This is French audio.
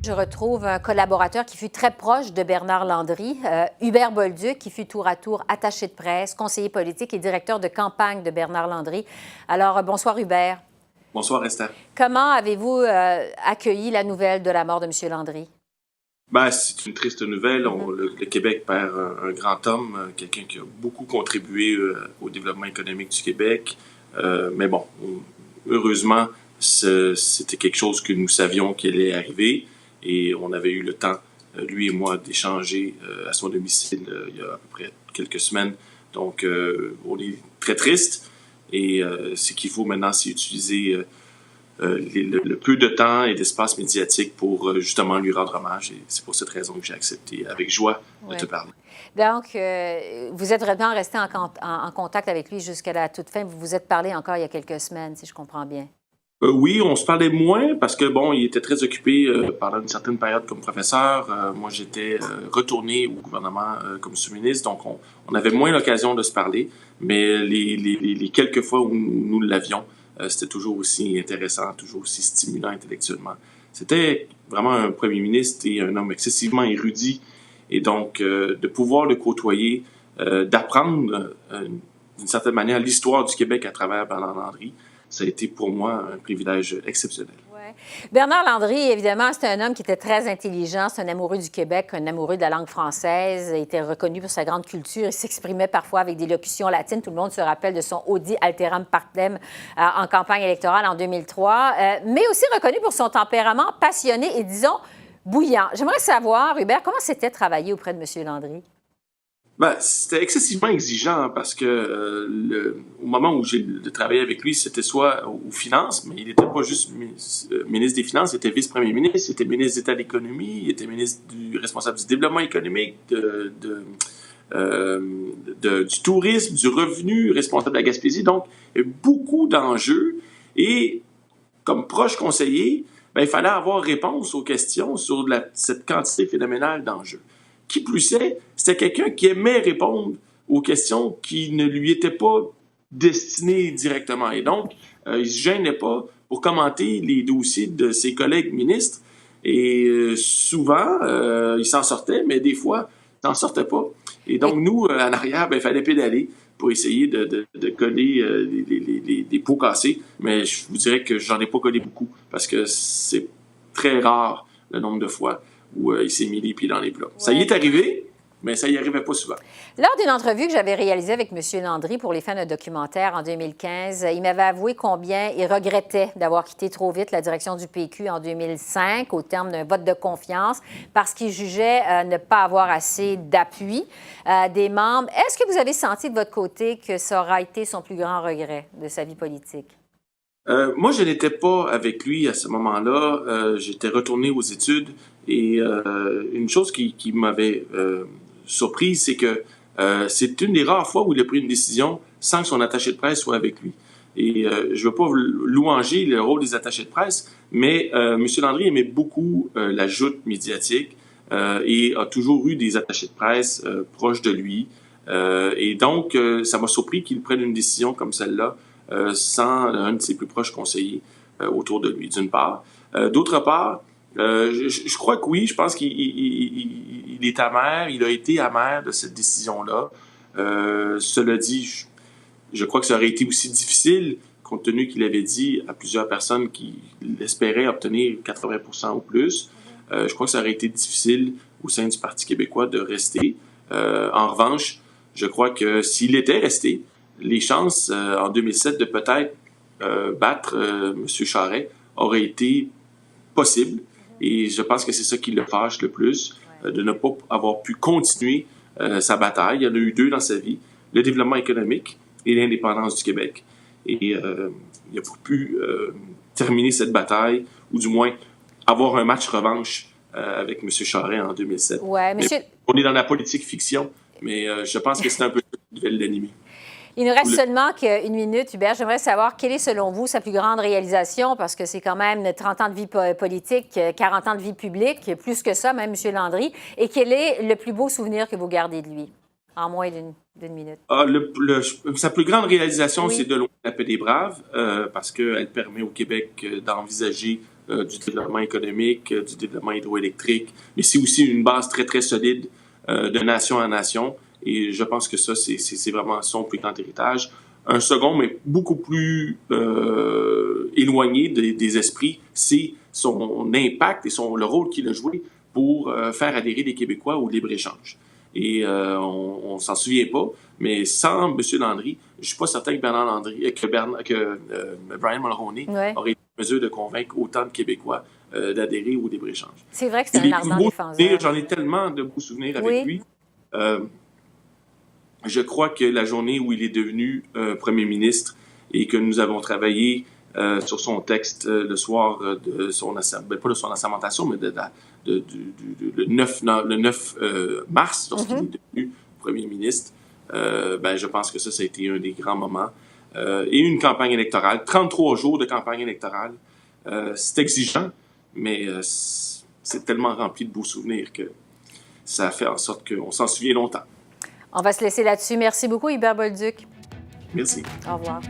Je retrouve un collaborateur qui fut très proche de Bernard Landry, Hubert Bolduc, qui fut tour à tour attaché de presse, conseiller politique et directeur de campagne de Bernard Landry. Alors, bonsoir Hubert. Bonsoir Esther. Comment avez-vous accueilli la nouvelle de la mort de M. Landry? C'est une triste nouvelle. Le Québec perd un grand homme, quelqu'un qui a beaucoup contribué au développement économique du Québec. Mais bon, heureusement, c'était quelque chose que nous savions qu'il allait arriver et on avait eu le temps, lui et moi, d'échanger à son domicile il y a à peu près quelques semaines. Donc, on est très triste et ce qu'il faut maintenant, c'est utiliser le peu de temps et d'espace médiatique pour justement lui rendre hommage. Et c'est pour cette raison que j'ai accepté avec joie de te parler. Donc, vous êtes vraiment resté en contact avec lui jusqu'à la toute fin. Vous vous êtes parlé encore il y a quelques semaines, si je comprends bien. Oui, on se parlait moins parce que, bon, il était très occupé pendant une certaine période comme professeur. Moi, j'étais retourné au gouvernement comme sous-ministre, donc on avait moins l'occasion de se parler. Mais les quelques fois où nous l'avions, c'était toujours aussi intéressant, toujours aussi stimulant intellectuellement. C'était vraiment un premier ministre et un homme excessivement érudit. Et donc, de pouvoir le côtoyer, d'apprendre d'une certaine manière l'histoire du Québec à travers Bernard Landry, ça a été pour moi un privilège exceptionnel. Ouais. Bernard Landry, évidemment, c'est un homme qui était très intelligent, c'est un amoureux du Québec, un amoureux de la langue française, il était reconnu pour sa grande culture, il s'exprimait parfois avec des locutions latines. Tout le monde se rappelle de son Audi Alteram Partem en campagne électorale en 2003, mais aussi reconnu pour son tempérament passionné et, disons, bouillant. J'aimerais savoir, Hubert, comment c'était travailler auprès de M. Landry? C'était excessivement exigeant parce que au moment où j'ai travaillé avec lui, c'était soit aux finances, mais il n'était pas juste ministre des Finances, il était vice-premier ministre, il était ministre d'État de l'économie, il était ministre responsable du développement économique, du tourisme, du revenu, responsable de la Gaspésie. Donc, il y a beaucoup d'enjeux et comme proche conseiller, il fallait avoir réponse aux questions sur cette quantité phénoménale d'enjeux. Qui plus est, c'était quelqu'un qui aimait répondre aux questions qui ne lui étaient pas destinées directement. Et donc, il ne se gênait pas pour commenter les dossiers de ses collègues ministres. Et souvent, il s'en sortait, mais des fois, il s'en sortait pas. Et donc, nous, en arrière, il fallait pédaler pour essayer de coller des pots cassés. Mais je vous dirais que j'en ai pas collé beaucoup parce que c'est très rare le nombre de fois où il s'est mis les pieds dans les plats. Ouais. Ça y est arrivé, mais ça y arrivait pas souvent. Lors d'une entrevue que j'avais réalisée avec M. Landry pour les fans d'un documentaire en 2015, il m'avait avoué combien il regrettait d'avoir quitté trop vite la direction du PQ en 2005 au terme d'un vote de confiance parce qu'il jugeait ne pas avoir assez d'appui des membres. Est-ce que vous avez senti de votre côté que ça aura été son plus grand regret de sa vie politique? Moi, je n'étais pas avec lui à ce moment-là. J'étais retourné aux études et une chose qui m'avait surpris, c'est que c'est une des rares fois où il a pris une décision sans que son attaché de presse soit avec lui. Et je ne veux pas louanger le rôle des attachés de presse, mais M. Landry aimait beaucoup la joute médiatique et a toujours eu des attachés de presse proches de lui. Et donc, ça m'a surpris qu'il prenne une décision comme celle-là sans un de ses plus proches conseillers autour de lui, d'une part. D'autre part, je crois que oui, je pense qu'il est amer, il a été amer de cette décision-là. Cela dit, je crois que ça aurait été aussi difficile, compte tenu qu'il avait dit à plusieurs personnes qu'il espérait obtenir 80% ou plus. Je crois que ça aurait été difficile au sein du Parti québécois de rester. En revanche, je crois que s'il était resté, les chances en 2007 de peut-être battre M. Charest auraient été possibles. Et je pense que c'est ça qui le fâche le plus, de ne pas avoir pu continuer sa bataille. Il y en a eu deux dans sa vie, le développement économique et l'indépendance du Québec. Et il n'a pas pu terminer cette bataille, ou du moins avoir un match revanche avec M. Charest en 2007. Ouais, monsieur... On est dans la politique fiction, mais je pense que c'est un peu ça qui devait l'animer. Il nous reste seulement qu'une minute, Hubert. J'aimerais savoir quelle est, selon vous, sa plus grande réalisation, parce que c'est quand même 30 ans de vie politique, 40 ans de vie publique, plus que ça, même M. Landry. Et quel est le plus beau souvenir que vous gardez de lui, en moins d'une minute? Sa plus grande réalisation, oui, c'est de loin la paix des braves, parce qu'elle permet au Québec d'envisager du développement économique, du développement hydroélectrique, mais c'est aussi une base très, très solide de nation à nation. Et je pense que ça, c'est vraiment son plus grand héritage. Un second, mais beaucoup plus éloigné des esprits, c'est son impact et le rôle qu'il a joué pour faire adhérer les Québécois au libre-échange. Et on s'en souvient pas, mais sans M. Landry, je suis pas certain que Brian Mulroney aurait été en mesure de convaincre autant de Québécois d'adhérer au libre-échange. C'est vrai que c'est un ardent défenseur. J'en ai tellement de beaux souvenirs avec lui. Je crois que la journée où il est devenu premier ministre et que nous avons travaillé sur son texte le soir de son pas de son assermentation, mais le 9 mars, lorsqu'il est devenu premier ministre, je pense que ça a été un des grands moments. Et une campagne électorale, 33 jours de campagne électorale. C'est exigeant, mais c'est tellement rempli de beaux souvenirs que ça a fait en sorte qu'on s'en souvient longtemps. On va se laisser là-dessus. Merci beaucoup, Hubert Bolduc. Merci. Au revoir.